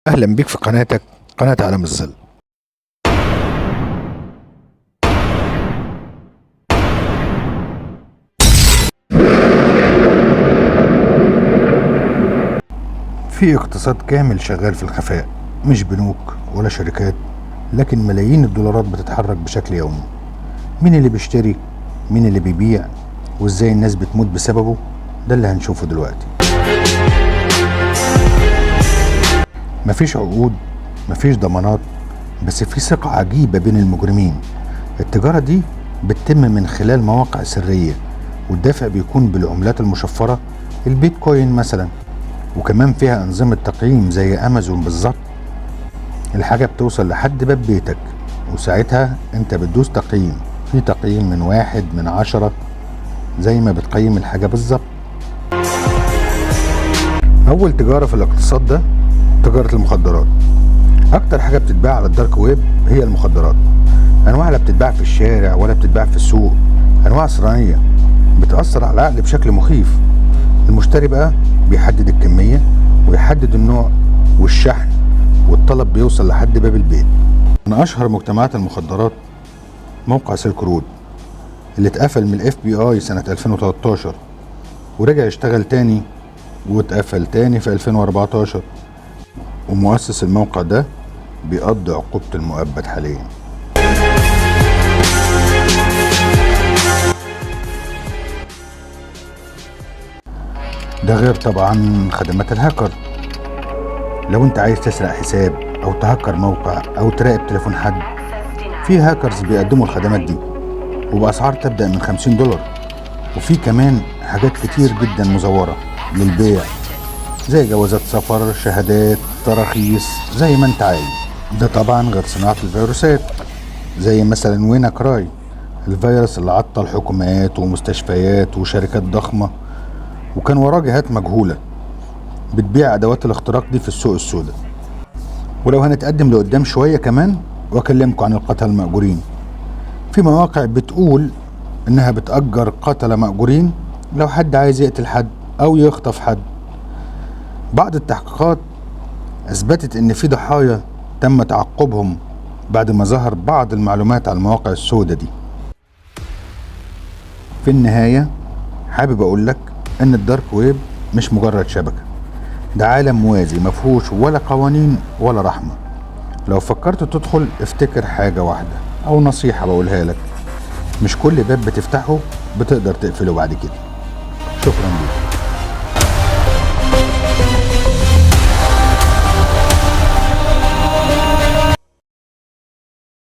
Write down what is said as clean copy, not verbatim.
أهلا بيك في قناتك، قناة عالم الظل. في اقتصاد كامل شغال في الخفاء، مش بنوك ولا شركات، لكن ملايين الدولارات بتتحرك بشكل يومي. مين اللي بيشتري؟ مين اللي بيبيع؟ وازاي الناس بتموت بسببه؟ ده اللي هنشوفه دلوقتي. مفيش عقود، مفيش ضمانات، بس في ثقة عجيبة بين المجرمين. التجارة دي بتتم من خلال مواقع سرية، والدافع بيكون بالعملات المشفرة، البيتكوين مثلا. وكمان فيها أنظمة تقييم زي أمازون بالظبط. الحاجة بتوصل لحد باب بيتك، وساعتها انت بتدوس تقييم. في تقييم من 1 من 10، زي ما بتقيم الحاجة بالظبط. أول تجارة في الاقتصاد ده تجارة المخدرات. أكتر حاجة بتتباع على الدارك ويب هي المخدرات. أنواع لا بتتباع في الشارع ولا بتتباع في السوق، أنواع صناعية بتأثر على العقل بشكل مخيف. المشتري بقى بيحدد الكمية ويحدد النوع والشحن، والطلب بيوصل لحد باب البيت. من أشهر مجتمعات المخدرات موقع سيلك رود، اللي اتقفل من الاف بي اي سنة 2013 ورجع يشتغل تاني، واتقفل تاني في 2014. ومؤسس الموقع ده بيقضي عقوبة المؤبد حاليا. ده غير طبعا خدمات الهاكر. لو انت عايز تسرق حساب او تهكر موقع او تراقب تليفون حد، في هاكرز بيقدموا الخدمات دي وبأسعار تبدأ من $50. وفي كمان حاجات كتير جدا مزورة للبيع، زي جوازات سفر، شهادات، تراخيص، زي ما انت عايز. ده طبعا غير صناعة الفيروسات، زي مثلا وينا كراي، الفيروس اللي عطل حكومات ومستشفيات وشركات ضخمة، وكان وراه جهات مجهولة بتبيع أدوات الاختراق دي في السوق السوداء. ولو هنتقدم لقدام شوية كمان وأكلمكم عن القتلة المأجورين، في مواقع بتقول إنها بتأجر قتلة مأجورين لو حد عايز يقتل حد أو يخطف حد. بعض التحقيقات أثبتت إن في ضحايا تم تعقبهم بعد ما ظهر بعض المعلومات على المواقع السوداء دي. في النهاية حابب أقولك إن الدارك ويب مش مجرد شبكة، ده عالم موازي مفهوش ولا قوانين ولا رحمة. لو فكرت تدخل افتكر حاجة واحدة أو نصيحة بقولها لك: مش كل باب بتفتحه بتقدر تقفله بعد كده. شكرا لك.